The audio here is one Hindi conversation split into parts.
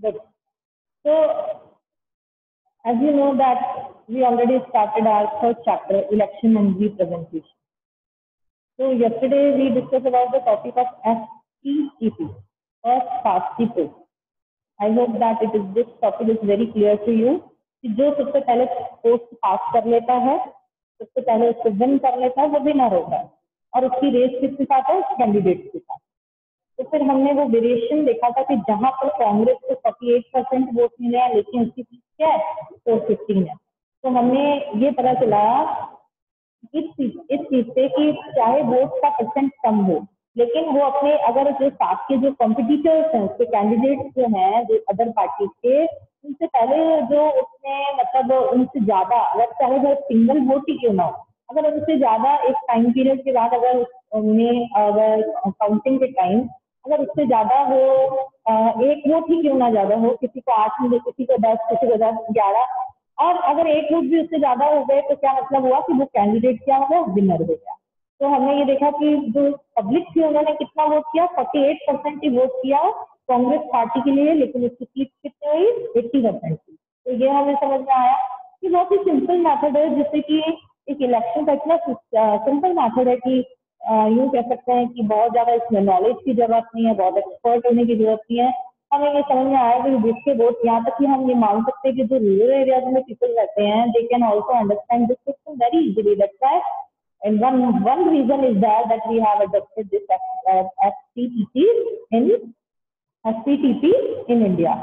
Good. So, as you know that we already started our third chapter, election and representation. So yesterday we discussed about the topic of FPTP, first past the post. I hope that this topic is very clear to you. कि जो सबसे पहले पोस्ट पास कर लेता है, सबसे पहले उसको विन कर लेता है, वो विनर होता है और उसकी रेस किसके साथ है, कैंडिडेट के साथ। तो फिर हमने वो वेरिएशन देखा था कि जहां पर कांग्रेस को 48% वोट मिले हैं लेकिन उसकी सीट क्या है, 415 है। तो हमने ये पता चला इस चीज से कि चाहे वोट का परसेंट कम हो लेकिन वो अपने अगर जो साथ के जो कॉम्पिटिटर्स हैं उसके कैंडिडेट्स जो हैं जो अदर पार्टी के, उनसे पहले जो उसने मतलब उनसे ज्यादा अगर चाहे वो सिंगल वोट ही क्यों ना हो, अगर उनसे ज्यादा एक टाइम पीरियड के बाद अगर उन्हें अगर काउंटिंग के टाइम अगर उससे ज्यादा हो एक वोट ही क्यों ना ज्यादा हो, किसी को 8 मिले, किसी को 10, किसी को 10, 11, और अगर एक वोट भी उससे ज्यादा हो गए तो क्या मतलब हुआ कि वो कैंडिडेट क्या हो गया, विनर हो गया। तो हमने ये देखा कि जो पब्लिक थी उन्होंने कितना वोट किया, 48% ही वोट किया कांग्रेस पार्टी के लिए, लेकिन उसकी सीट कितनी हुई, 80% की। तो ये हमें समझ में आया कि बहुत ही सिंपल मैथड है, जिससे कि एक इलेक्शन का इतना सिंपल मैथड है कि यूं कह सकते हैं कि बहुत ज्यादा इसमें नॉलेज की जरूरत नहीं है, बहुत एक्सपर्ट होने की जरूरत नहीं है। हमें ये समझ में आया कि जिसके वोट, यहाँ तक कि हम ये मान सकते हैं कि जो रूरल एरियाज में पीपल रहते हैं, they can also understand this system very easily. That's why and one reason is that we have adopted this FPTP in India.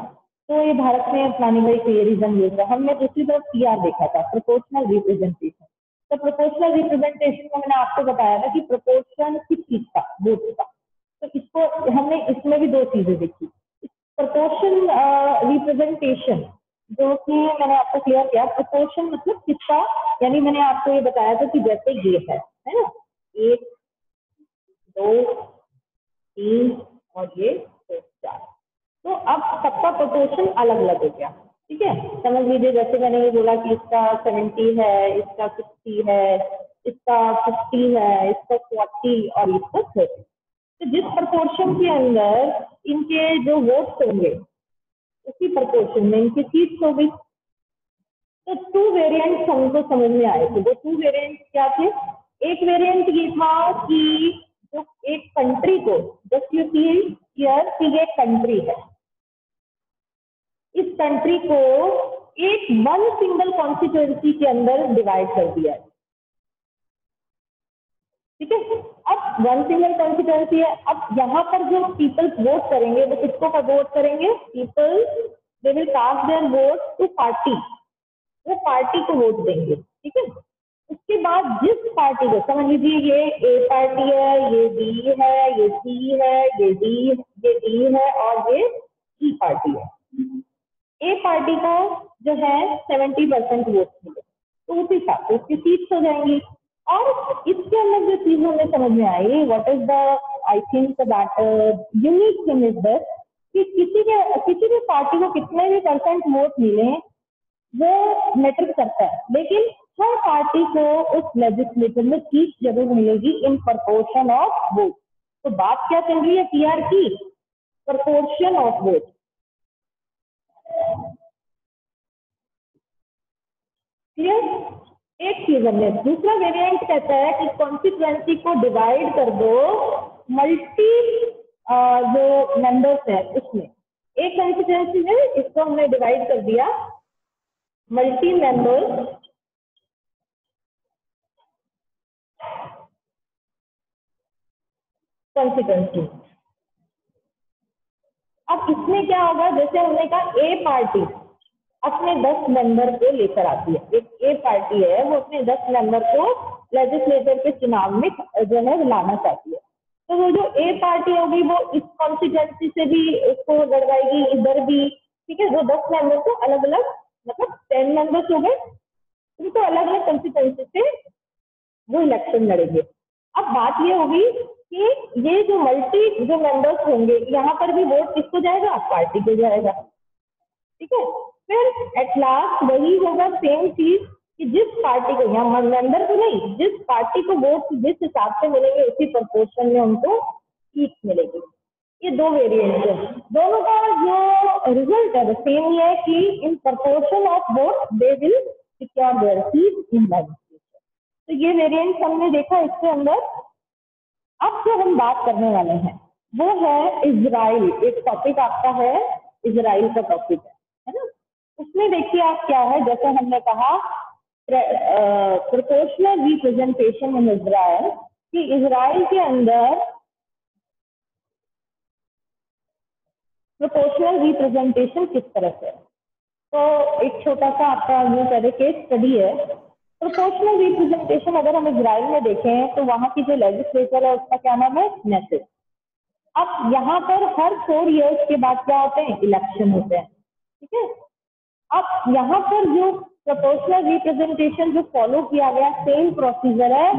तो ये भारत में अपनाने का एक ये रीजन ये है। हमने दूसरी तरफ PR देखा था, प्रोपोर्शनल रिप्रेजेंटेशन। तो प्रोपोर्शनल रिप्रेजेंटेशन में मैंने आपको बताया था कि प्रोपोर्शन किस चीज का, वोट का। तो इसको हमने इसमें भी दो चीजें देखी। प्रोपोर्शन रिप्रेजेंटेशन जो कि मैंने आपको क्लियर किया, प्रोपोर्शन मतलब किसका, यानी मैंने आपको ये बताया था कि जैसे ये है ना, 1, 2, 3 और ये 4। तो अब सबका प्रोपोर्शन अलग अलग हो गया, ठीक है। समझ लीजिए जैसे मैंने ये बोला कि इसका 70 है, इसका 60 है, इसका 50 है, इसका 40 और इसका 30। तो जिस प्रोपोर्शन के अंदर इनके जो वोट्स होंगे उसी प्रोपोर्शन में इनकी सीट्स होगी। तो 2 वेरिएंट्स हमको समझ में आए थे। वो 2 वेरिएंट्स क्या थे? एक वेरिएंट ये था कि जो एक कंट्री को, जस्ट यू सी हियर कि ये कंट्री है, इस कंट्री को एक वन सिंगल कॉन्स्टिट्यूएंसी के अंदर डिवाइड कर दिया है, ठीक है। अब वन सिंगल कॉन्स्टिट्यूएंसी है। अब यहाँ पर जो पीपल्स वोट करेंगे वो किसको का वोट करेंगे? Peoples they will cast their vote to party, वो पार्टी को वोट देंगे, ठीक है। उसके बाद जिस पार्टी को, समझ लीजिए ये A पार्टी है, ये B है, ये C है, ये D है और ये E पार्टी है। A पार्टी को जो है 70% वोट मिले तो उसी हिसाब से उसकी सीट्स हो जाएंगी। और इसके अंदर जो चीज हमें समझ में आई, what is the I think that unique thing is this कि किसी भी पार्टी को कितने भी परसेंट वोट मिले वो मैटर करता है, लेकिन हर पार्टी को उस लेजिस्लेचर में सीट जरूर मिलेगी इन प्रपोर्शन ऑफ वोट। तो बात क्या चल रही है PR की? Proportion of vote. क्लियर? एक चीज हमने, दूसरा वेरिएंट कहता है कि कॉन्स्टिट्यूएंसी को डिवाइड कर दो मल्टी जो मेंबर्स है उसमें। एक कॉन्स्टिट्यूएंसी में इसको हमने डिवाइड कर दिया मल्टी मेंबर्स कॉन्स्टिट्यूएंसी। अब इसमें क्या होगा, जैसे हमने कहा A पार्टी अपने 10 मेंबर को लेकर आती है, एक A पार्टी है वो अपने 10 मेंबर को लेजिस्लेचर के चुनाव में जो है लाना चाहती है। तो वो जो A पार्टी होगी वो इस कॉन्स्टिट्यूएंसी से भी उसको लड़वाएगी, इधर भी, ठीक है। वो 10 मेंबर को अलग अलग, मतलब 10 मेंबर्स हो गए, उनको अलग अलग कॉन्स्टिट्यूएंसी से वो इलेक्शन लड़ेंगे। अब बात ये होगी कि ये जो मल्टी जो मेंबर्स होंगे यहाँ पर भी वोट किसको जाएगा? पार्टी को जाएगा, ठीक है। फिर एट लास्ट वही होगा सेम चीज कि जिस पार्टी को, यहाँ मेंबर को नहीं, जिस पार्टी को वोट जिस हिसाब से मिलेंगे उसी प्रोपोर्शन में उनको सीट मिलेगी। ये दो वेरिएंट है, दोनों का जो रिजल्ट है सेम ही है कि in proportion of vote they will secure there seat in legislature. तो ये वेरिएंट हमने देखा इसके अंदर। अब जो हम बात करने वाले हैं वो है इजराइल। एक टॉपिक आपका है, इजराइल का टॉपिक है ना। उसमें देखिए आप क्या है, जैसे हमने कहा प्रोपोर्शनल रिप्रेजेंटेशन इन इजराइल, कि इजराइल के अंदर प्रोपोर्शनल रिप्रेजेंटेशन किस तरह से। तो एक छोटा सा आपका ये तरह केस स्टडी है। प्रोपोर्शनल रिप्रेजेंटेशन अगर हम इजराइल में देखें तो वहां की जो लेजिस्लेचर है उसका क्या नाम है, नेसेट। अब यहाँ पर हर 4 इयर्स के बाद क्या होते हैं, इलेक्शन होते हैं, ठीक है। अब यहाँ पर जो प्रोपोर्शनल रिप्रेजेंटेशन जो फॉलो किया गया, सेम प्रोसीजर है,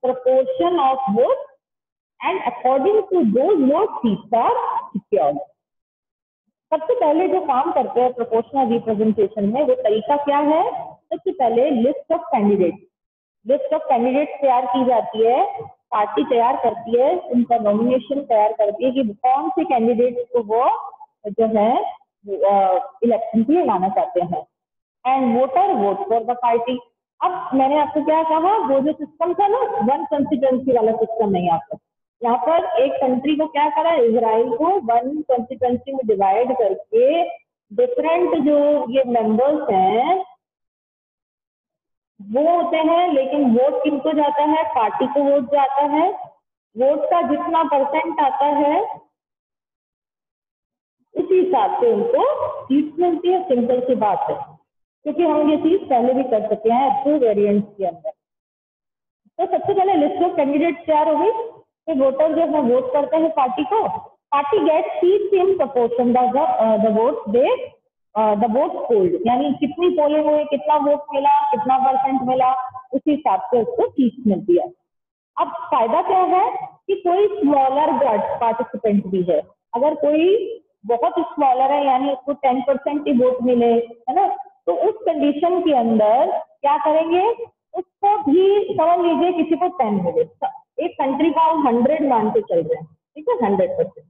proportion of vote and according to those vote seats are secured. सबसे पहले जो काम करते हैं प्रोपोर्शनल रिप्रेजेंटेशन में, वो तरीका क्या है, सबसे पहले लिस्ट ऑफ कैंडिडेट तैयार की जाती है, पार्टी तैयार करती है, उनका नॉमिनेशन तैयार करती है कि कौन से कैंडिडेट को वो जो है इलेक्शन के लिए लाना चाहते हैं, and voter vote for the party. अब मैंने आपको क्या कहा, वो जो सिस्टम था ना, वन कंस्टिट्यूएंसी वाला सिस्टम नहीं आता। यहाँ पर एक कंट्री को क्या करा, इजराइल को वन कंस्टिट्यूएंसी में डिवाइड करके डिफरेंट जो ये मेंबर्स हैं वो होते हैं, लेकिन वोट किनको जाता है, पार्टी को वोट जाता है। वोट का जितना परसेंट आता है उसी हिसाब से उनको सीट मिलती है। सिंपल सी बात है, क्योंकि हम ये चीज पहले भी कर सकते हैं 2 वेरिएंट्स के अंदर। तो सबसे पहले लिस्ट ऑफ कैंडिडेट तैयार हो गई, तो वोटर जो है वोट करते हैं पार्टी को, party get seats in proportion the vote they the vote polled, यानी कितनी पोलिंग हुई, कितना वोट मिला, कितना परसेंट मिला, उसी हिसाब से उसको सीट्स मिलती है। अब फायदा क्या है कि कोई स्मॉलर पार्टिसिपेंट भी है, अगर कोई बहुत स्मॉलर है यानी उसको 10% ही वोट मिले, है ना, तो उस कंडीशन के अंदर क्या करेंगे, उसको भी समझ लीजिए किसी को 10 मिले। एक कंट्री का हम 100 मान के चल रहे हैं, ठीक है, 100%।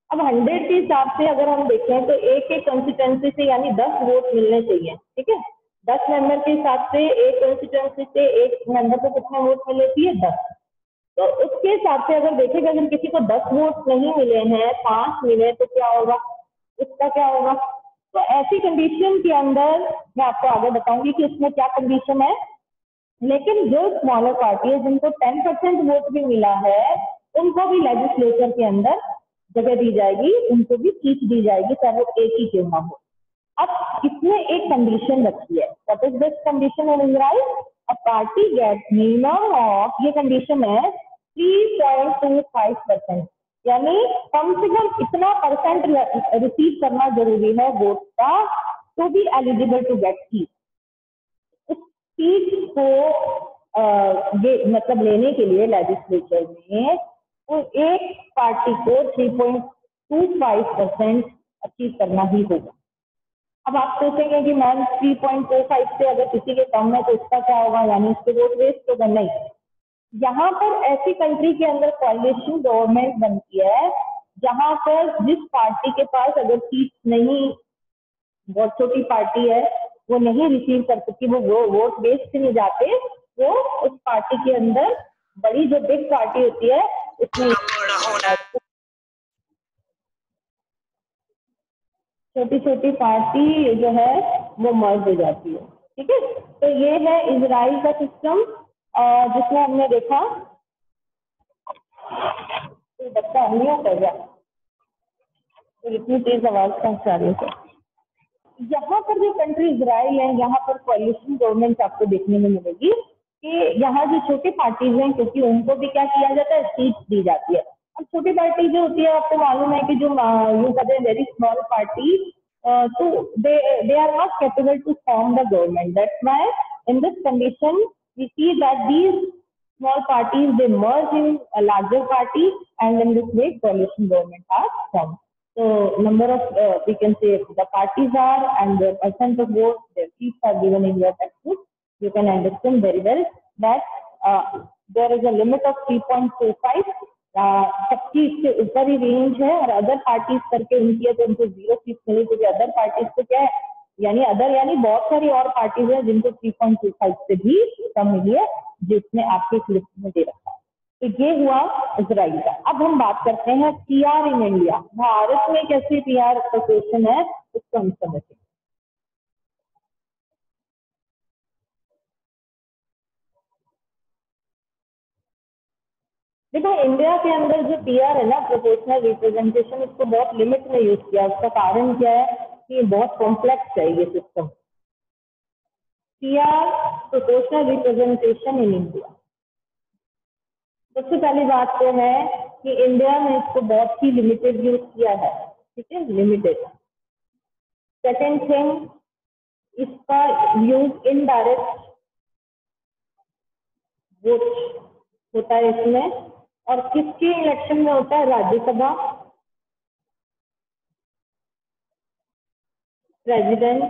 अब 100 के हिसाब से अगर हम देखें तो एक एक कंस्टिट्यूएंसी से यानी 10 वोट मिलने चाहिए, ठीक है। 10 मेंबर के हिसाब से एक कंस्टिट्यूएंसी से एक मेंबर को कितने वोट मिले चाहिए, 10। तो उसके हिसाब से अगर देखेगा, अगर किसी को 10 वोट नहीं मिले हैं, 5 मिले, तो क्या होगा, उसका क्या होगा। तो ऐसी कंडीशन के अंदर मैं आपको आगे बताऊंगी कि इसमें क्या कंडीशन है। लेकिन जो स्मॉलर पार्टी है जिनको 10% वोट भी मिला है, उनको भी लेजिस्लेचर के अंदर जगह दी जाएगी, उनको भी सीट दी जाएगी, चाहे वो एक ही क्यों ना हो। अब इसमें एक कंडीशन रखी है, what is this condition in Israel, a party get minimum of, ये कंडीशन है 3.25%, यानी कम से कम इतना परसेंट रिसीव करना जरूरी है वोट का to be eligible to get seat. उस सीट को मतलब लेने के लिए लेजिस्लेचर में तो एक पार्टी को 3.25% अचीव करना ही होगा। अब आप सोचेंगे कि मैम 3.25 से अगर किसी के कम है तो उसका क्या होगा, यानी उसके वोट वेस्ट होगा। नहीं, यहाँ पर ऐसी कंट्री के अंदर कॉलिशन गवर्नमेंट बनती है जहां पर जिस पार्टी के पास अगर सीट नहीं, बहुत छोटी पार्टी है, वो नहीं रिसीव कर सकती, वो वोट वेस्ट नहीं जाते, वो उस पार्टी के अंदर बड़ी जो बिग पार्टी होती है उसमें छोटी छोटी पार्टी जो है वो मर्ज हो जाती है, ठीक है। तो ये है इजराइल का सिस्टम जिसमें हमने देखा। तो बच्चा अनम्यूट हो गया, तो इतनी तेज आवाज पहुंचा रही है। यहाँ पर जो कंट्री इजराइल है, यहाँ पर कॉलिशन गवर्नमेंट आपको देखने में मिलेगी कि यहाँ जो छोटी पार्टीज हैं, क्योंकि उनको भी क्या किया जाता है, सीट दी जाती है। अब छोटी पार्टी जो होती है, आपको मालूम है कि जो यूं कहते हैं वेरी स्मॉल पार्टी, तो they are not capable to form the government. That's why in this condition we see that these small parties they merge in a larger party, and in this way coalition government are formed. So number of we can say the parties are and the percent of votes, their seats are given in your textbook. You can understand very well that there is a limit of 3.25 सबकी इससे ऊपर ही रेंज है, और अदर पार्टीज करके उनकी है तो उनको 0 सीट मिली, क्योंकि अदर पार्टीज को क्या है, यानी अदर यानी बहुत सारी और पार्टीज है जिनको 3.25 से भी कम मिली है, जिसने आपके लिस्ट में दे रखा है। तो ये हुआ इजराइल का। अब हम बात करते हैं पीआर इन इंडिया। भारत में कैसे पीआर का क्वेश्चन है उसको हम समझेंगे। देखो, इंडिया के अंदर जो पीआर है ना, प्रोपोर्शनल रिप्रेजेंटेशन, इसको बहुत लिमिट में यूज किया। उसका कारण क्या है कि बहुत कॉम्प्लेक्स है ये system. PR proportional representation in India, सबसे पहली बात तो है कि इंडिया में इसको बहुत ही लिमिटेड यूज किया है, ठीक है, लिमिटेड। सेकेंड थिंग, इसका यूज इनडायरेक्ट वोट होता है इसमें, और किसके इलेक्शन में होता है? राज्यसभा, प्रेसिडेंट,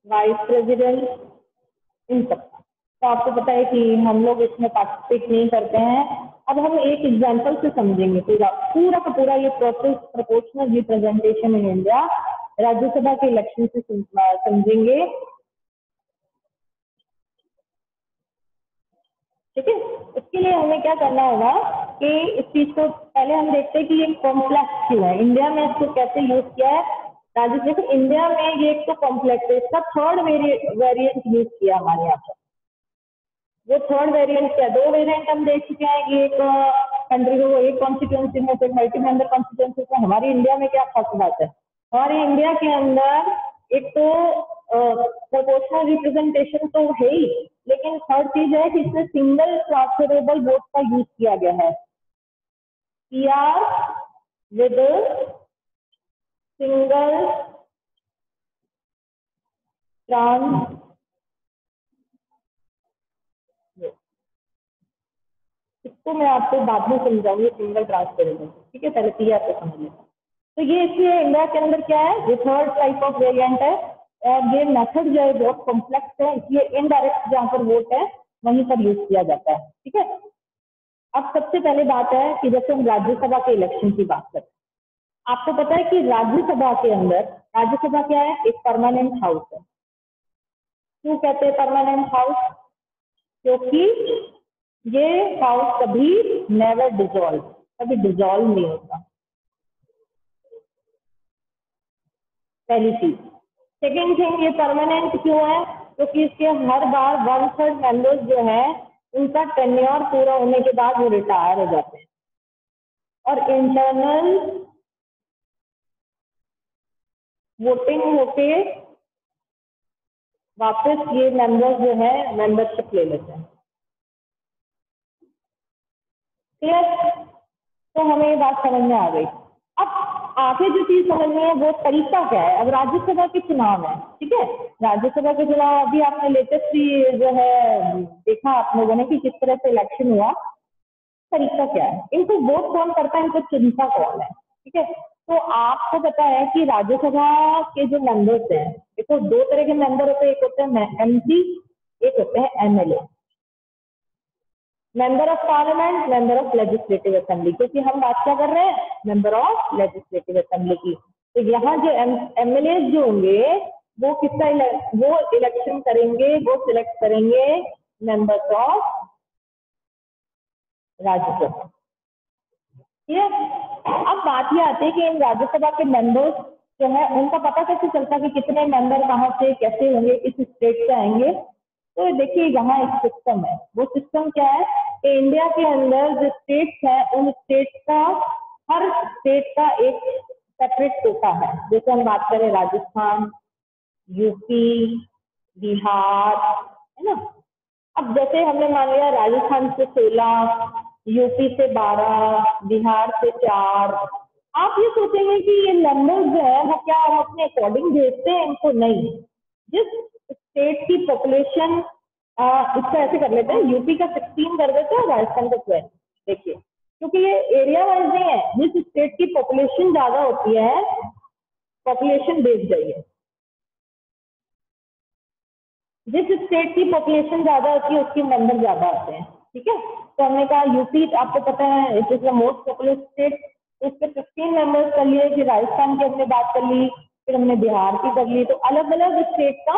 वाइस प्रेसिडेंट, इन सब। तो आपको पता है कि हम लोग इसमें पार्टिसिपेट नहीं करते हैं। अब हम एक एग्जांपल से समझेंगे पूरा पूरा का पूरा ये process, proportional representation in India, Rajya Sabha के इलेक्शन से समझेंगे, ठीक है। इसके लिए हमें क्या करना होगा कि इस चीज को पहले हम देखते हैं कि ये कॉम्प्लेक्स क्यों है, इंडिया में इसको कैसे यूज किया है। राजस्थान देखो, इंडिया में ये एक तो कॉम्प्लेक्स है, इसका थर्ड वेरिएंट यूज किया हमारे यहाँ पर। वो थर्ड वेरिएंट क्या, दो वेरिएंट हम देख चुके हैं कि एक कंट्री को एक कॉन्स्टिट्यूंसी में, फिर मल्टी मेंबर कॉन्स्टिट्यूंसी में। हमारी इंडिया में क्या खास बात है, हमारे इंडिया के अंदर एक तो प्रोपोर्शनल रिप्रेजेंटेशन तो है ही, लेकिन थर्ड चीज है कि इसमें सिंगल ट्रांसफरेबल वोट का यूज किया गया है। पीआर विद सिंगल ट्रांस, इसको मैं आपको बाद में समझाऊंगी, सिंगल ट्रांसफरेबल, ठीक है, पहले पीआर को समझ लें। तो ये इसलिए इंडिया के अंदर क्या है, ये थर्ड टाइप ऑफ वेरिएंट है, और ये मेथड जो है बहुत कॉम्प्लेक्स है, इसलिए इनडायरेक्ट जहाँ पर वोट है वहीं पर यूज किया जाता है, ठीक है। अब सबसे पहले बात है कि जैसे हम राज्यसभा के इलेक्शन की बात करते हैं, आपको पता है कि राज्यसभा के अंदर, राज्यसभा क्या है, एक परमानेंट हाउस है। क्यों कहते हैं परमानेंट हाउस? क्योंकि ये हाउस कभी नेवर डिजॉल्व, कभी डिजॉल्व नहीं होता, पहली चीज। सेकेंड थिंग, ये परमानेंट क्यों है? क्योंकि इसके हर बार 1/3 मेंबर्स जो है उनका टेन्योर पूरा होने के बाद वो रिटायर हो जाते हैं, और इंटरनल वोटिंग होके वापस ये मेंबर्स जो है मेंबरशिप ले लेते हैं। क्लियर? तो हमें ये बात समझ में आ गई। अब आगे जो चीज समझनी है वो तरीका क्या है। अब राज्यसभा के चुनाव है, ठीक है, राज्यसभा के चुनाव अभी आपने लेटेस्ट भी जो है देखा आप लोगों ने कि किस तरह से इलेक्शन हुआ। तरीका क्या है, इनको वोट कौन करता है, इनको चुनता कौन है, ठीक है। तो आपको पता है कि राज्यसभा के जो मेंबर्स हैं, देखो दो तरह के मेंबर होते हैं, एक होते हैं एमपी, एक होते हैं MLA, member of parliament, member of legislative assembly, क्योंकि हम बात क्या कर रहे हैं, मेंबर ऑफ लेजिस्लेटिव असेंबली की। तो यहाँ जो एमएलए जो होंगे वो किसका वो इलेक्शन करेंगे, वो सिलेक्ट करेंगे मेंबर्स ऑफ राज्यसभा, ठीक है। अब बात ये आती है कि इन राज्यसभा के मेंबर्स जो है उनका पता कैसे चलता है कि कितने मेंबर कहाँ से कैसे होंगे, किस स्टेट से आएंगे। तो देखिए यहाँ एक सिस्टम है, वो सिस्टम क्या है कि इंडिया के अंदर जो स्टेट्स है उन स्टेट्स का, हर स्टेट का एक सेपरेट कोटा है। जैसे हम बात करें राजस्थान, यूपी, बिहार, है ना। अब जैसे हमने मान लिया राजस्थान से 16, यूपी से 12, बिहार से 4, आप ये सोचेंगे कि ये नंबर जो है वो क्या हम अपने अकॉर्डिंग भेजते हैं इनको? नहीं, जिस स्टेट की पॉपुलेशन, इसको ऐसे कर लेते हैं, यूपी का 16 कर देते हैं, राजस्थान का 12। देखिए, क्योंकि ये एरिया वाइज नहीं है, जिस स्टेट की पॉपुलेशन ज्यादा होती है, पॉपुलेशन बेस्ड जाइए, जिस स्टेट की पॉपुलेशन ज्यादा होती है उसके मेंबर ज्यादा आते हैं। ठीक है। तो हमने कहा यूपी आपको पता है it is the most popular state, तो इस पे 15 मेंबर्स कर लिए, फिर राजस्थान की हमने बात कर ली, फिर हमने बिहार की कर ली। तो अलग अलग स्टेट का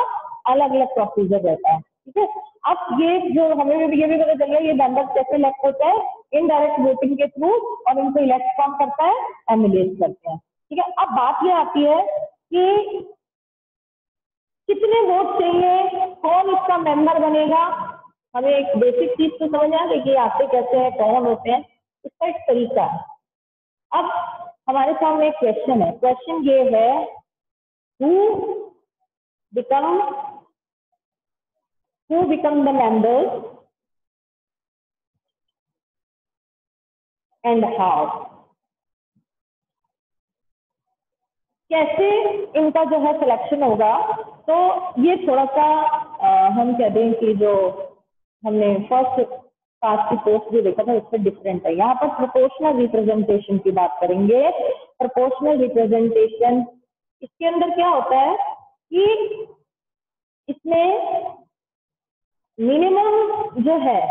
अलग अलग प्रोसीजर रहता है। ठीक है। अब ये जो हमें ये भी पता चल गया ये मेंबर्स कैसे इलेक्ट होता है, इनडायरेक्ट वोटिंग के थ्रू, और इनको इलेक्ट कौन करता है, एमएलए करते हैं। ठीक है। अब बात ये आती है कि कितने वोट चाहिए, कौन इसका मेंबर बनेगा। हमें एक बेसिक चीज तो समझ आ गई कि आते कैसे हैं, कौन होते हैं, इसका एक तरीका है। अब हमारे सामने एक क्वेश्चन है, क्वेश्चन ये है who become the members and how, कैसे इनका जो है सिलेक्शन होगा। तो ये थोड़ा सा हम कह दें कि जो हमने फर्स्ट पास की पोस्ट जो देखा था उससे डिफरेंट है। यहाँ पर प्रोपोर्शनल रिप्रेजेंटेशन की बात करेंगे। प्रोपोर्शनल रिप्रेजेंटेशन इसके अंदर क्या होता है कि इसमें मिनिमम जो है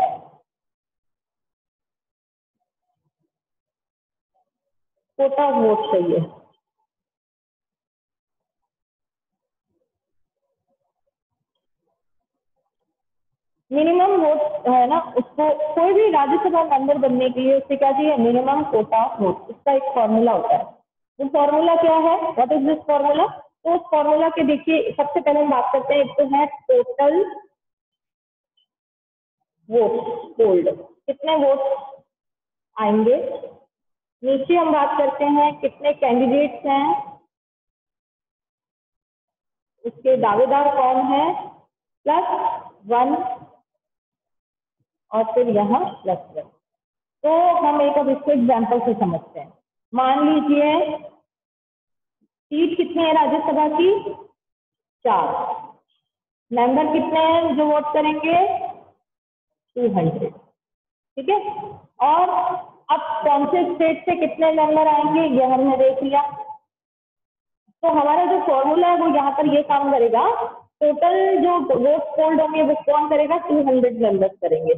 कोटा वोट चाहिए। मिनिमम वोट है ना, उसको कोई भी राज्यसभा मेंबर बनने के लिए उससे क्या चाहिए, मिनिमम कोटा वोट। इसका एक फॉर्मूला होता है। वो फॉर्मूला क्या है, व्हाट इज दिस फॉर्मूला। तो उस फॉर्मूला के देखिए सबसे पहले हम बात करते हैं, एक तो है टोटल वोट पोल्ड, कितने वोट आएंगे। नीचे हम बात करते हैं कितने कैंडिडेट्स हैं, उसके दावेदार कौन है, +1, और फिर यहाँ +1। तो हम एक अब इसको एग्जाम्पल से समझते हैं। मान लीजिए सीट कितनी है राज्यसभा की, 4, मेंबर कितने हैं जो वोट करेंगे, 200। ठीक है। और अब कौन से स्टेट से कितने मेंबर आएंगे ये हमने देख लिया। तो हमारा जो फॉर्मूला है वो यहाँ पर ये काम करेगा, टोटल जो वोट पोल्ड होंगे वो कौन करेगा, 200 मेंबर्स करेंगे,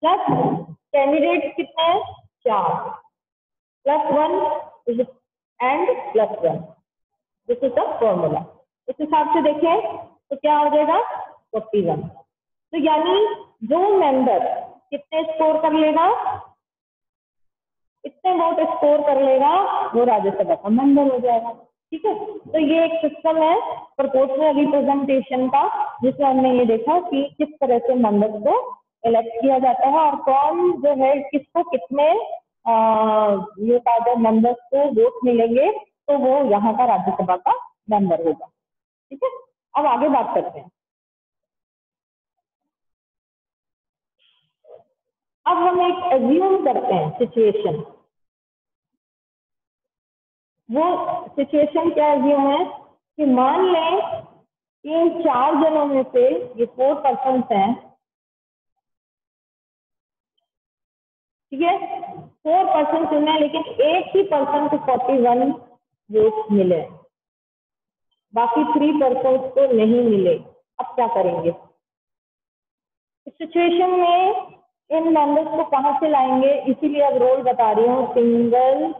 प्लस कैंडिडेट कितने हैं, 4, +1 and +1, this is the formula. इस हिसाब से देखें तो क्या हो जाएगा, 41। तो यानी जो मेंबर कितने स्कोर कर लेगा, इतने वोट स्कोर कर लेगा, वो राज्यसभा का मेंबर हो जाएगा। ठीक है। तो ये एक सिस्टम है प्रोपोर्शनल रिप्रेजेंटेशन का, जिसमें हमने ये देखा कि किस तरह से मेंबर्स को इलेक्ट किया जाता है और कौन जो है किसको कितने ये अगर मेंबर्स को वोट मिलेंगे तो वो यहाँ का राज्यसभा का मेंबर होगा। ठीक है। अब आगे बात करते हैं। अब हम एक एज्यूम करते हैं सिचुएशन। वो सिचुएशन क्या एज्यूम है कि मान लें कि इन 4 जनों में से ये 4 पर्सन हैं, ठीक है, 4 पर्सन चुने, लेकिन एक ही पर्सन को 41 वोट मिले, बाकी 3 पर्सन को नहीं मिले। अब क्या करेंगे इस सिचुएशन में, इन मेंबर्स को कहां से लाएंगे, इसीलिए अब रोल बता रही हूँ, सिंगल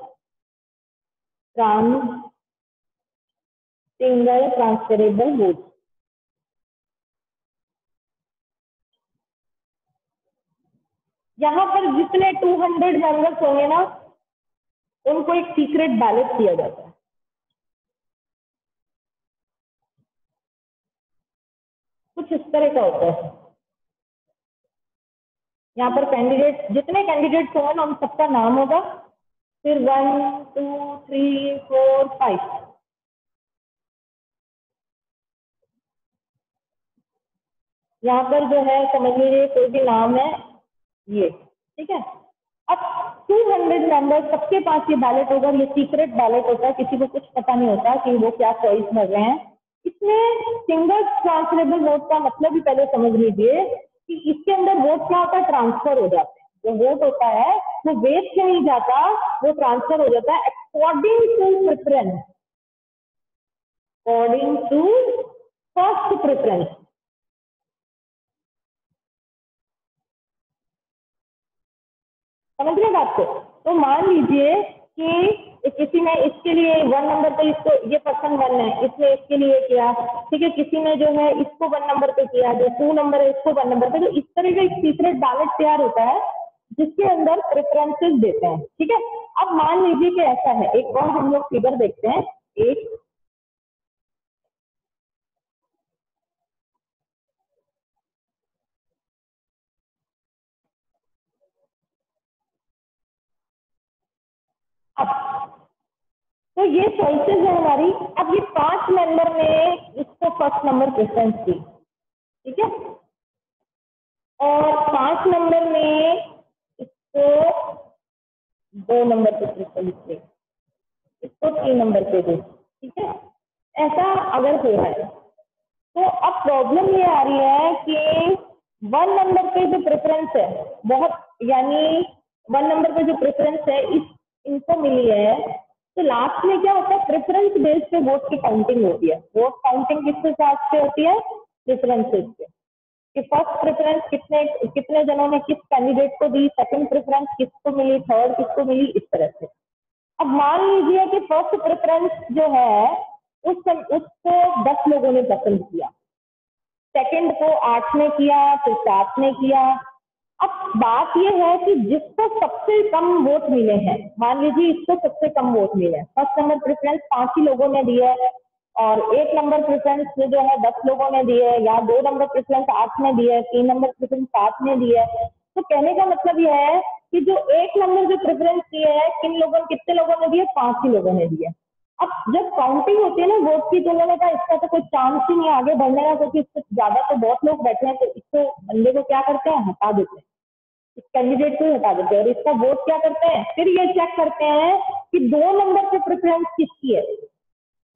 ट्रांसफरेबल वोट। यहाँ पर जितने 200 मेंबर्स होंगे ना, उनको एक सीक्रेट बैलेट दिया जाता है। कुछ इस तरह का होता है। यहाँ पर कैंडिडेट जितने कैंडिडेट्स होंगे ना उन सबका नाम होगा, फिर 1 2 3 4 5, यहाँ पर जो है समझ लीजिए कोई भी नाम है ये। ठीक है। अब 200 मेंबर्स सबके पास ये बैलेट होगा, ये सीक्रेट बैलेट होता है, किसी को कुछ पता नहीं होता कि वो क्या चॉइस कर रहे हैं। इसमें सिंगल ट्रांसफरेबल वोट का मतलब भी पहले समझ लीजिए कि इसके अंदर वोट क्या होता है, ट्रांसफर हो जाते हैं। जो वोट होता है वो वेस्ट नहीं जाता, वो ट्रांसफर हो जाता है according to preference, according to first preference. समझ रहे बात को। तो मान लीजिए कि किसी ने इसके लिए 1 नंबर पे इसको, ये पर्सन 1 है, इसने इसके लिए किया, ठीक है, किसी ने जो है इसको 1 नंबर पे किया, जो 2 नंबर है इसको 1 नंबर पे, तो इस तरह का एक सीक्रेट बैलेट तैयार होता है जिसके अंदर प्रेफरेंसेस देते हैं, ठीक है। अब मान लीजिए कि ऐसा है, एक और हम लोग फिगर देखते हैं, एक अब तो ये चॉइसेस है हमारी। अब ये 5 मेंबर ने इसको फर्स्ट नंबर प्रेफरेंस दी, ठीक है, और 5 नंबर में इसको 2 नंबर पे प्रेफरेंस दी, इसको 3 नंबर पे दे, ठीक है। ऐसा अगर हो रहा है तो अब प्रॉब्लम ये आ रही है कि 1 नंबर पे जो प्रेफरेंस है बहुत, यानी 1 नंबर पे जो प्रेफरेंस है इस इनको मिली है, तो लास्ट में क्या होता है, प्रेफरेंस बेस पे वोट की काउंटिंग होती है। वोट काउंटिंग किसके हिसाब से होती है, प्रेफरेंसेस पे, कि फर्स्ट प्रेफरेंस कितने कितने जनों ने किस कैंडिडेट को दी, सेकंड प्रेफरेंस किसको मिली, थर्ड किसको मिली, इस तरह से। अब मान लीजिए कि फर्स्ट प्रेफरेंस जो है उसको 10 लोगों ने पसंद किया, सेकंड को 8 ने किया, फिर 7 ने किया। अब बात यह है कि जिसको सबसे कम वोट मिले हैं, मान लीजिए इसको सबसे कम वोट मिले, फर्स्ट नंबर प्रेफरेंस 5 ही लोगों ने दिए है, और 1 नंबर प्रेफरेंस जो है 10 लोगों ने दिए, या 2 नंबर प्रेफरेंस 8 ने दिए, 3 नंबर प्रेफरेंस 7 ने दिए। तो कहने का मतलब यह है कि जो 1 नंबर जो प्रेफरेंस दिए है, कितने लोगों ने दिए, 5 ही लोगों ने दिए। अब जब काउंटिंग होती है ना वोट की, तो उन्होंने कहा इसका तो कोई चांस ही नहीं आगे बढ़ने का, क्योंकि इससे ज्यादा तो बहुत लोग बैठे हैं, तो इसको बंदे को क्या करते हैं, हटा देते हैं, इस कैंडिडेट को हटा देते हैं, और इसका वोट क्या करते हैं, फिर ये चेक करते हैं कि 2 नंबर पे प्रेफरेंस किसकी है,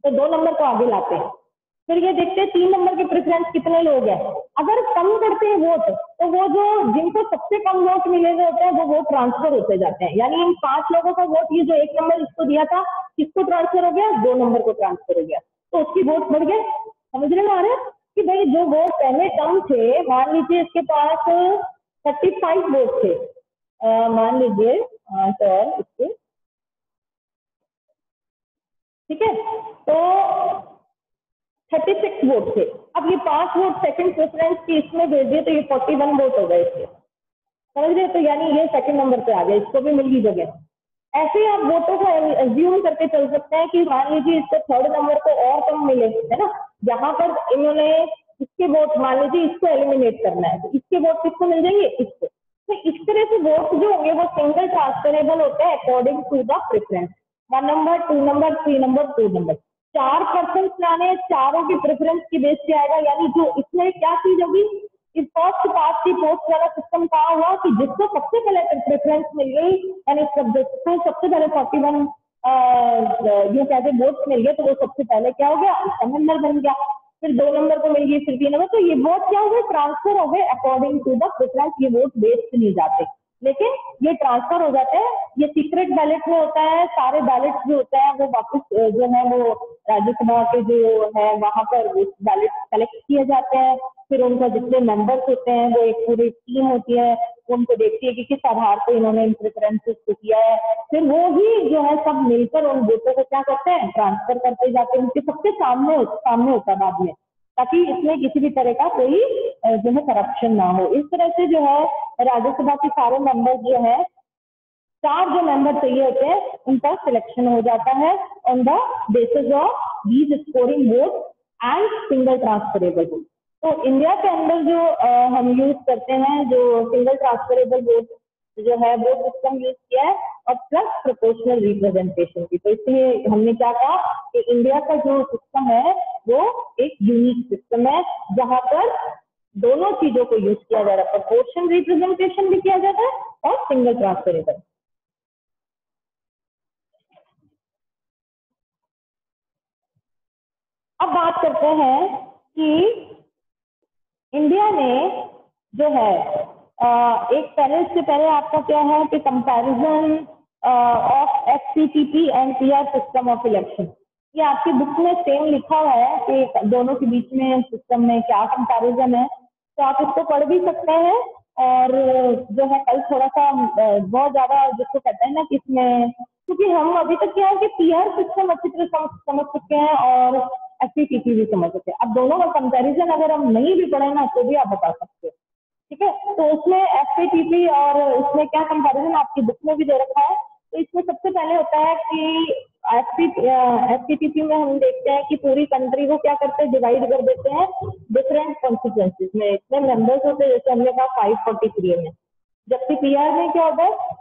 तो 2 नंबर को आगे लाते हैं। फिर ये देखते हैं 3 नंबर के प्रेफरेंस कितने लोग हैं, अगर कम करते हैं वोट, तो वो जो जिनको सबसे कम वोट मिले हुए होते हैं वो वोट ट्रांसफर होते जाते हैं, यानी इन 5 लोगों का वोट, ये जो 1 नंबर इसको दिया था, किसको ट्रांसफर हो गया, 2 नंबर को ट्रांसफर हो गया, तो उसकी वोट बढ़ गए। समझ में आ रहा है कि भाई जो वोट पहले कम थे, मान लीजिए इसके पास 35 वोट थे, मान लीजिए सर इसके, ठीक है, तो 36 वोट थे। अब ये 5 वोट सेकंड प्रेफरेंस की इसमें भेज दिए, तो ये 41 वोट हो गए थे, समझ रहे, तो यानी ये सेकंड नंबर पे आ गया, इसको भी मिल गई जगह। ऐसे ही आप वोटों को एज्यूम करके चल सकते हैं कि मान लीजिए इसको थर्ड नंबर को और कम मिले, है ना, यहाँ पर इन्होंने इसके वोट, मान लीजिए इसको एलिमिनेट करना है, तो इसके वोट किसको मिल जाएंगे, इसको। तो इस तरह से वोट जो होंगे वो सिंगल ट्रांसफरेबल होते हैं according to the preference, 1 number, 2 number, 3 number, 2 number. 4 person लाने, चारों की प्रेफरेंस की बेस पे आएगा, यानी जो इसमें क्या चीज होगी, इस फर्स्ट पास की पोस्ट वाला सिस्टम कहा हुआ कि जिसको सबसे पहले प्रेफरेंस मिल गई, यानी जिसको सबसे पहले 41 यूं कहते वोट मिल गए, तो वो सबसे पहले क्या हो गया, उसका नंबर बन गया। फिर 2 नंबर को मिल गई, फिर 3 नंबर, तो ये वोट क्या हो गए, ट्रांसफर हो गए अकॉर्डिंग टू द प्रेफरेंस, ये वोट वेस्ट नहीं जाते, लेकिन ये ट्रांसफर हो जाते हैं। ये सीक्रेट बैलेट में होता है, सारे बैलेट जो होते हैं वो वापस जो है वो राज्यसभा के जो है वहां पर बैलेट कलेक्ट किए जाते हैं, फिर उनका जितने मेंबर्स होते हैं वो एक पूरी टीम होती है, उनको देखती है कि किस आधार पर इन्होंने इन प्रेफरेंसेस को किया है, फिर वो ही जो है सब मिलकर उन वोटों को क्या करते हैं, ट्रांसफर करते जाते हैं, उनके सबके सामने होता है बाद में, ताकि इसमें किसी भी तरह का कोई जो है करप्शन ना हो। इस तरह से जो है राज्यसभा के सारे मेंबर्स जो है, 4 जो मेंबर चाहिए होते हैं, उनका सिलेक्शन हो जाता है on the basis of these scoring vote and single transferable vote. तो इंडिया के अंदर जो हम यूज करते हैं, जो सिंगल ट्रांसफरेबल वोट जो है वो सिस्टम यूज किया है, और प्लस प्रोपोर्शनल रिप्रेजेंटेशन की। तो इसलिए हमने क्या कहा कि इंडिया का जो सिस्टम है वो एक यूनिक सिस्टम है, जहां पर दोनों चीजों को यूज किया जा रहा है, प्रोपोर्शनल रिप्रेजेंटेशन भी किया जाता है और सिंगल ट्रांसफरेबल। अब बात करते हैं कि इंडिया में जो है एक पहले से पहले आपका क्या है कि comparison of FCTP and PR system of election, ये आपकी बुक में सेम लिखा हुआ है कि दोनों के बीच में सिस्टम में क्या कंपैरिजन है, तो आप इसको पढ़ भी सकते हैं और जो है कल थोड़ा सा बहुत ज्यादा जिसको कहते हैं ना कि इसमें, क्योंकि हम अभी तक क्या है कि पीआर सिस्टम अच्छी तरह समझ चुके हैं और एफपीटीपी भी समझ चुके हैं। अब दोनों का कंपैरिजन अगर हम नहीं भी पढ़े ना तो भी आप बता सकते हो, ठीक है। तो उसमें एफपीटीपी और इसमें क्या कंपैरिजन आपकी बुक में भी दे रखा है। तो इसमें सबसे पहले होता है कि एफपीटीपी में हम देखते हैं कि पूरी कंट्री को क्या करते हैं, डिवाइड कर देते हैं डिफरेंट कॉन्स्टिट्यूएंसीज में। इतने मेंबर्स होते हैं, जैसे हमने कहा 543 में। जबकि पीआर में क्या होता है,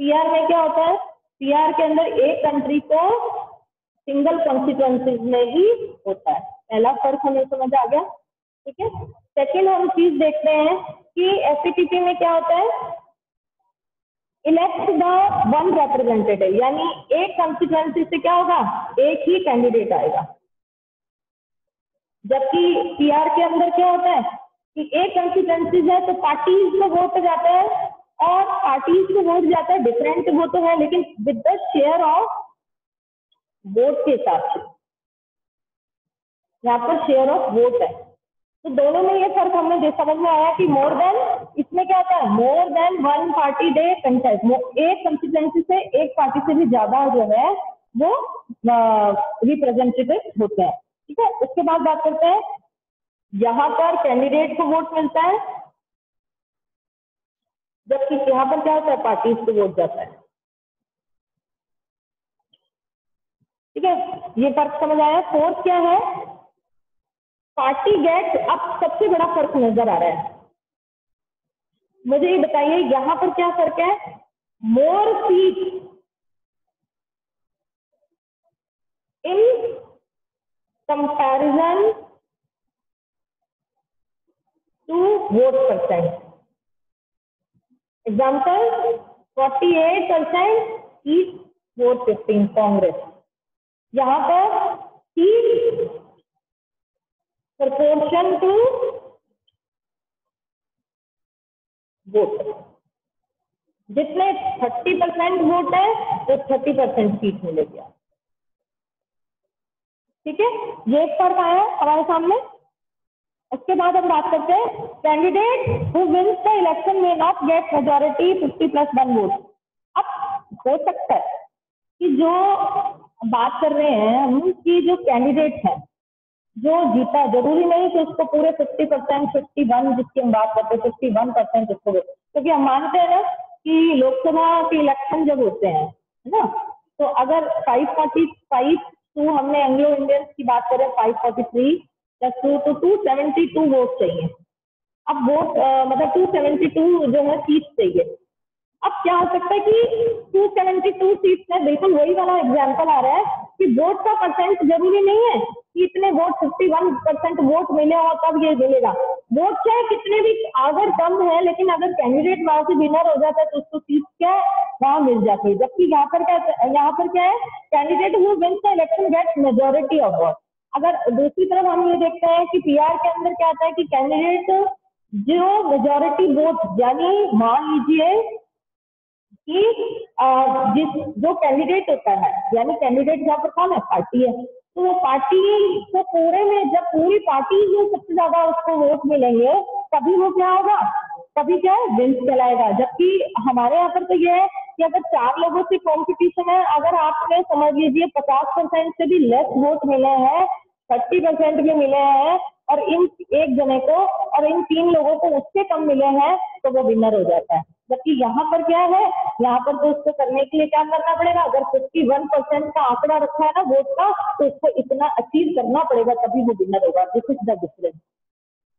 पीआर में क्या होता है, पीआर के अंदर एक कंट्री को सिंगल कॉन्स्टिट्यूएंसीज में ही होता है। पहला फर्क हमें समझ आ गया, ठीक है। सेकेंड हम चीज देखते हैं कि एफपीटीपी में क्या होता है, इलेक्ट द वन रिप्रेजेंटेटिव, यानी एक कॉन्स्टिट्यूएंसी से क्या होगा, एक ही कैंडिडेट आएगा। जबकि पीआर के अंदर क्या होता है कि एक कंस्टिट्यूएंसी है तो पार्टीज में वोट जाता है, और पार्टीज में वोट जाता है डिफरेंट वो तो है, लेकिन with the share of vote के हिसाब से। यहाँ पर शेयर ऑफ वोट है, तो दोनों में ये फर्क हमें समझ में आया कि मोर देन, इसमें क्या होता है, more than one party day contest, एक कंस्टिट्यूएंसी से एक पार्टी से भी ज्यादा जो है वो रिप्रेजेंटेटिव होते हैं, ठीक है। उसके बाद बात करते हैं, यहाँ पर कैंडिडेट को वोट मिलता है, जबकि यहाँ पर क्या होता है, पार्टीज को वोट जाता है, ठीक है। ये फर्क समझ आया। फोर्थ क्या है, पार्टी गेट, अब सबसे बड़ा फर्क नजर आ रहा है। मुझे ये बताइए यहाँ पर क्या फर्क है, more seat in comparison to vote percent. Example 48% seat vote 15 Congress, यहाँ पर सीट प्रपोर्शन टू वोट, जितने 30% वोट है तो 30% सीट मिलेगी, ठीक है। ये एक फर्क आया हमारे सामने। उसके बाद हम बात करते हैं, candidate who wins the election may not get majority 50+1 vote. अब हो सकता है कि जो बात कर रहे हैं हम कि जो कैंडिडेट है जो जीता, जरूरी नहीं कि उसको पूरे 50%, 51 जिसकी हम बात करते हैं 51% उसको, क्योंकि हम मानते हैं ना कि लोकसभा के इलेक्शन जब होते हैं, है ना, तो अगर 545 टू, हमने एंग्लो इंडियंस की बात करें 543+2 तो 272 वोट चाहिए। अब वोट मतलब 272 जो है सीट चाहिए। अब क्या हो सकता है कि 272 सीट में बिल्कुल वही वाला एग्जाम्पल आ रहा है कि वोट का परसेंट जरूरी नहीं है कि इतने वोट 51% वोट मिले और तब ये मिलेगा। वोट चाहे कितने भी अगर कम है, लेकिन अगर कैंडिडेट वहां से विनर हो जाता है तो उसको सीट क्या है वहां मिल जाती है। जबकि यहाँ पर क्या है, candidate who wins the election gets majority of vote. अगर दूसरी तरफ हम ये देखते हैं कि पीआर के अंदर क्या आता है कि कैंडिडेट जो मेजॉरिटी वोट, यानी मान लीजिए कि जो कैंडिडेट होता है, यानी कैंडिडेट यहाँ पर कौन है, पार्टी है, तो वो पार्टी को पूरे में जब पूरी पार्टी में सबसे ज्यादा उसको वोट मिलेंगे तभी वो क्या होगा, तभी क्या है विन चलाएगा। जबकि हमारे यहाँ पर तो ये है कि अगर 4 लोगों से कॉम्पिटिशन है, अगर आपने समझ लीजिए 50% से भी लेस वोट मिले हैं, 30% भी मिले हैं, और इन एक जने को और इन 3 लोगों को उससे कम मिले हैं तो वो विनर हो जाता है। जबकि यहाँ पर क्या है, यहाँ पर तो उसको करने के लिए क्या करना पड़ेगा, अगर 51% का आंकड़ा रखा है ना वोट का, तो उसको इतना अचीव करना पड़ेगा तभी वो विनर होगा। This is the difference.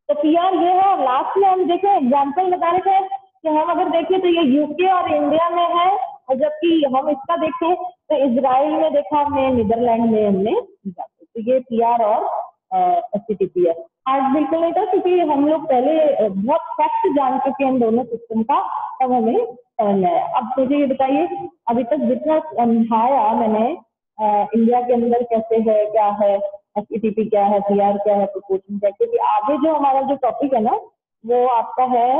तो पीआर ये है। लास्ट में हम देखें एग्जाम्पल बताने थे कि हम अगर देखें तो ये यूके और इंडिया में है, और जबकि हम इसका देखें तो इजराइल में देखा हमने, नीदरलैंड में हमने, तो ये पीआर और एससीटीपी है। आज बिल्कुल नहीं था क्योंकि हम लोग पहले बहुत फैक्ट जान चुके हैं दोनों सिस्टम का, तब हमें समझ में आया। अब मुझे ये बताइए, अभी तक जितना समझाया मैंने इंडिया के अंदर कैसे है, क्या है, एससीटीपी क्या है, पीआर क्या है, प्रोपोर्शन क्या है, क्योंकि आगे जो हमारा जो टॉपिक है ना वो आपका है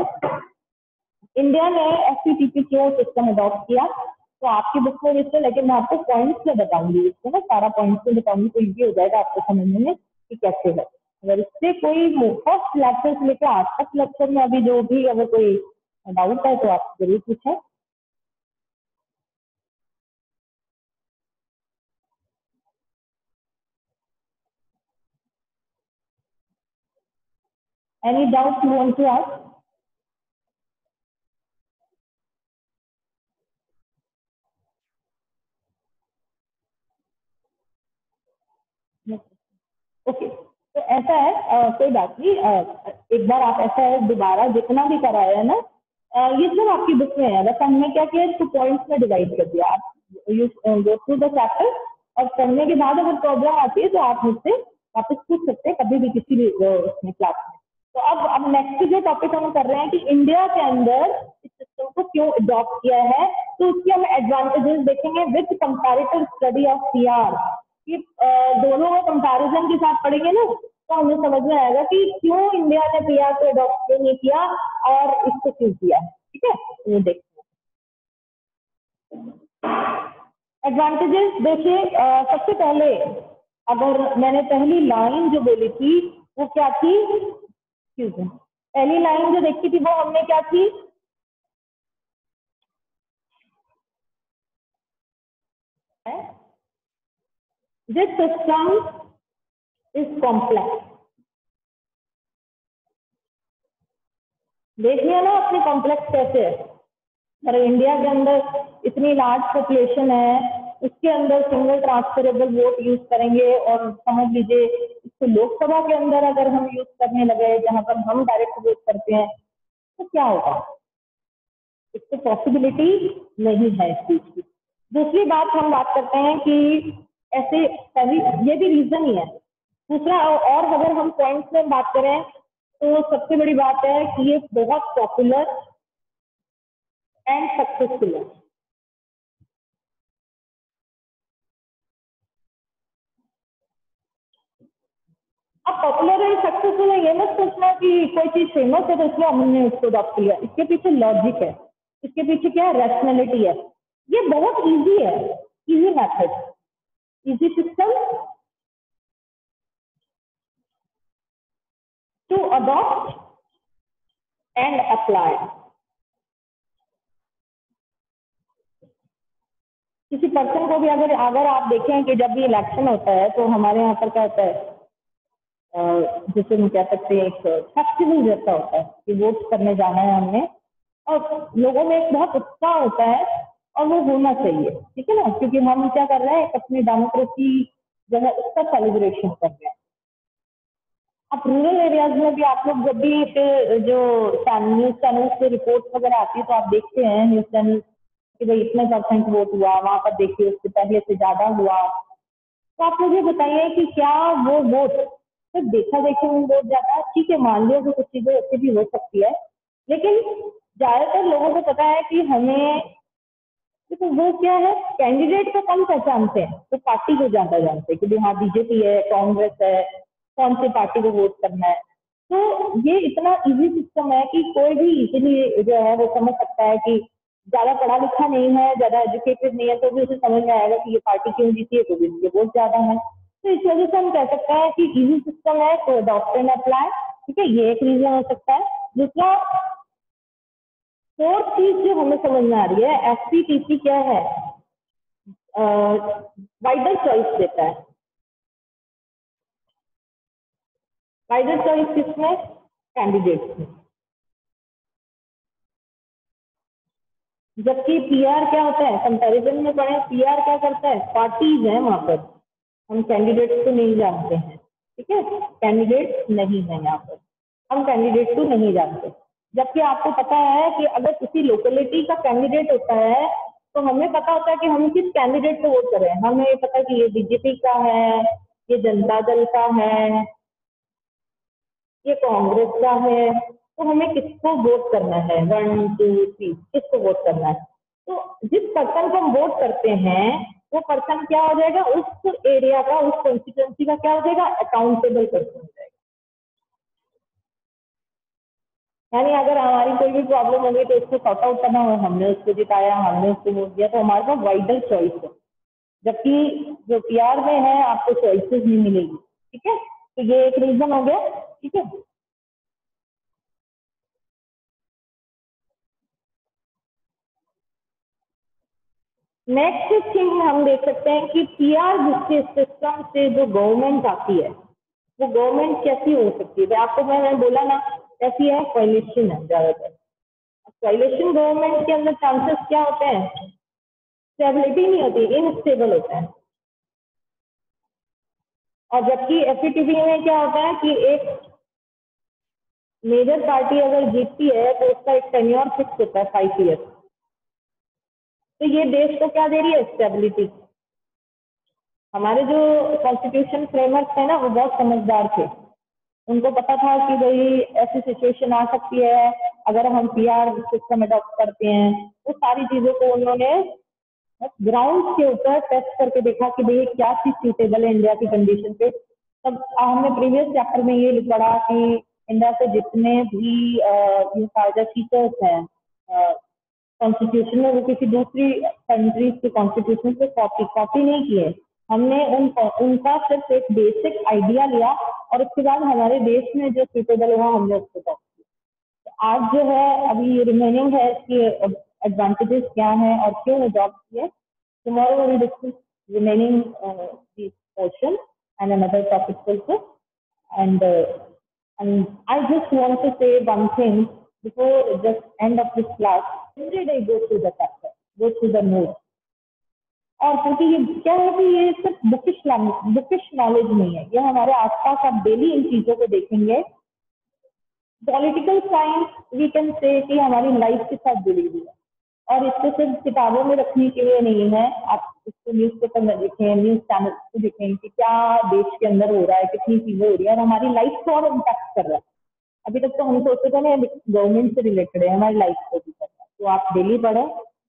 इंडिया ने एससीटीपी क्यों सिस्टम अडॉप्ट किया। तो आपकी बुक में इससे, लेकिन मैं आपको पॉइंट्स में बताऊंगी, इसको ना सारा पॉइंट्स में बताऊंगी तो इजी हो जाएगा आपको समझने में कि कैसे है। अगर इससे कोई फर्स्ट लेक्चर से लेकर आज तक लेक्चर में अभी जो भी अगर कोई डाउट है तो आप जरूर पूछें। Any doubt you want to ask? Okay, तो ऐसा है कोई बात नहीं, एक बार आप ऐसा है दोबारा जितना भी कराया है ना, ये सब आपकी बुक में है, बस हमने क्या किया 2 पॉइंट्स में डिवाइड कर दिया। आप you go through the chapter और करने के बाद अगर प्रॉब्लम आती है तो आप मुझसे वापस पूछ सकते हैं कभी भी किसी भी उसमें क्लास में। तो अब नेक्स्ट जो टॉपिक हम कर रहे हैं कि इंडिया के अंदर इस सिस्टम को क्यों अडॉप्ट किया है, तो उसकी हम एडवांटेजेस देखेंगे with comparative study of CR. कि दोनों में कंपैरिजन के साथ पढ़ेंगे ना तो हमें समझ में आएगा कि क्यों इंडिया ने पीआर को अडॉप्ट क्यों नहीं किया और इसको क्यों किया। ठीक है, ये देखते हैं एडवांटेजेस। देखिए सबसे पहले अगर मैंने पहली लाइन जो बोली थी वो क्या थी, पहली लाइन जो देखी थी वो हमने क्या थी, दिस सिस्टम इज कॉम्प्लेक्स। देखिए ना अपनी कॉम्प्लेक्स कैसे है, पर इंडिया के अंदर इतनी लार्ज पॉपुलेशन है, उसके अंदर सिंगल ट्रांसफरेबल वोट यूज करेंगे और समझ लीजिए इसको लोकसभा के अंदर अगर हम यूज करने लगे जहां पर हम डायरेक्ट वोट करते हैं तो क्या होगा, इसको पॉसिबिलिटी नहीं है इस चीज की। दूसरी बात हम बात करते हैं कि ऐसे सभी ये भी रीजन ही है। दूसरा और अगर हम पॉइंट्स में बात करें तो सबसे बड़ी बात है कि ये बहुत पॉपुलर एंड सक्सेसफुल है। अब पॉपुलर एंड सक्सेसफुल है ये मत सोचना कि कोई चीज फेमस है तो इसलिए हमने उसको अडॉप्ट किया, इसके पीछे लॉजिक है, इसके पीछे क्या है, रैशनैलिटी है। ये बहुत इजी है, easy method, easy system to adopt and apply. किसी पर्सन को भी अगर अगर आप देखें कि जब भी इलेक्शन होता है तो हमारे यहाँ पर क्या होता है, जैसे हम कह सकते हैं एक फेस्टिवल जैसा होता है कि वोट करने जाना है हमने, और लोगों में एक बहुत उत्साह होता है और वो होना चाहिए। ठीक है ना, क्योंकि हम क्या कर रहे हैं अपनी डेमोक्रेसी जो है उसका सेलिब्रेशन कर रहे हैं। अब रूरल एरियाज में भी आप लोग जब भी जो न्यूज चैनल से रिपोर्ट वगैरह आती है तो आप देखते हैं न्यूज चैनल कि भाई इतने % वोट हुआ, वहां पर देखिए उससे पहले से ज्यादा हुआ। तो आप मुझे बताइए कि क्या वो वोट सिर्फ देखा देखी में वोट जाता है? ठीक है, मान लिया कि कुछ चीजें ऐसी भी हो सकती है, लेकिन ज्यादातर लोगों को पता है कि हमें तो वो क्या है, कैंडिडेट को कम पहचानते हैं तो पार्टी को ज्यादा जानते हैं कि हाँ बीजेपी है, कांग्रेस है, कौन सी पार्टी को वोट करना है। तो ये इतना इजी सिस्टम है कि कोई भी इजीली जो है वो समझ सकता है कि ज्यादा पढ़ा लिखा नहीं है, ज्यादा एजुकेटेड नहीं है तो भी उसे समझ में आएगा कि ये पार्टी क्यों जीती है, क्योंकि इनके वोट ज्यादा है। तो इस वजह से हम कह सकते हैं कि इजी सिस्टम है तो अडॉप्ट एंड अप्लाई। ठीक है, ये एक रीजन हो सकता है। दूसरा फोर्थ चीज जो हमें समझ में आ रही है, एसपीटीसी क्या है, वाइडर चॉइस देता है। वाइडर चॉइस किसमें, कैंडिडेट्स में। जबकि पीआर क्या होता है, कंपैरिजन में पढ़े, पीआर क्या करता है, पार्टीज है वहां पर, हम कैंडिडेट्स को नहीं जानते हैं। ठीक है, कैंडिडेट नहीं है यहाँ पर, हम कैंडिडेट को नहीं जानते। जबकि आपको पता है कि अगर किसी लोकेलिटी का कैंडिडेट होता है तो हमें पता होता है कि हम किस कैंडिडेट को वोट करें। हमें ये पता है कि ये बीजेपी का है, ये जनता दल का है, ये कांग्रेस का है, तो हमें किसको वोट करना है, 1 2 3 किसको वोट करना है। तो जिस पर्सन को हम वोट करते हैं वो पर्सन क्या हो जाएगा, उस एरिया का, उस कॉन्स्टिट्यूंसी का क्या हो जाएगा, अकाउंटेबल पर्सन हो जाएगा। यानी अगर हमारी कोई भी प्रॉब्लम होगी तो उसको सॉर्ट आउट करना हो, हमने उसको जिताया, हमने उसको वोट दिया, तो हमारे पास वाइडर चॉइस है। जबकि जो पीआर में है आपको चॉइसेस नहीं मिलेगी। ठीक है, तो ये एक रीजन हो गया, ठीक है। नेक्स्ट थिंग हम देख सकते हैं कि पीआर सिस्टम से जो गवर्नमेंट आती है वो गवर्नमेंट कैसी हो सकती है। तो आपको मैंने बोला ना कैसी है, कोalition है ज्यादातर। कोalition गवर्नमेंट के अंदर चांसेस क्या होते हैं, स्टेबिलिटी नहीं होती, इनस्टेबल होता है। और जबकि एफईटीवी में क्या होता है कि एक मेजर पार्टी अगर जीतती है तो उसका एक टेन्योर फिक्स होता है 5 ईयर। तो ये देश को क्या दे रही है, स्टेबिलिटी। हमारे जो कॉन्स्टिट्यूशन फ्रेमवर्क है ना वो बहुत समझदार थे, उनको पता था कि भाई ऐसी सिचुएशन आ सकती है अगर हम पीआर सिस्टम अडॉप्ट करते हैं। वो सारी चीजों को उन्होंने ग्राउंड के ऊपर टेस्ट करके देखा कि भाई क्या चीज सूटेबल है इंडिया की कंडीशन पे। तब हमने प्रीवियस चैप्टर में ये पढ़ा कि इंडिया के जितने भी ये फीचर्स हैं कॉन्स्टिट्यूशन में वो किसी दूसरी कंट्रीज के कॉन्स्टिट्यूशन से कॉपी नहीं किए। हमने उनका सिर्फ एक बेसिक आइडिया लिया और उसके बाद हमारे देश में जो सूटेबल हुआ हमने उसको कॉपी किया। तो आज जो है अभी रिमेनिंग है कि एडवांटेजेस क्या है और क्यों अडॉप्ट किए। Tomorrow we discuss remaining this portion and another topic also. And I just want to say one thing before just end of this class. Every day go through the chapter, go through the notes. और क्योंकि ये क्या है कि ये सिर्फ बुकिश नॉलेज नहीं है, ये हमारे आसपास आप डेली इन चीजों को देखेंगे। Political science we can say कि हमारी लाइफ के साथ जुड़ी हुई है और इसको सिर्फ किताबों में रखने के लिए नहीं है। आप इसको न्यूज़पेपर में देखें, न्यूज चैनल को देखें कि क्या देश के अंदर हो रहा है, कितनी चीजें हो रही है और हमारी लाइफ को और इम्पैक्ट कर रहा है। अभी तक तो हम सोचते थे ना गवर्नमेंट से रिलेटेड है, हमारी लाइफ को भी कर रहा है। तो आप डेली पढ़ो,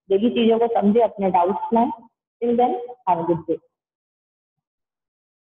डेली चीजों को समझे, अपने डाउट्स लाएं। Till then have a good day.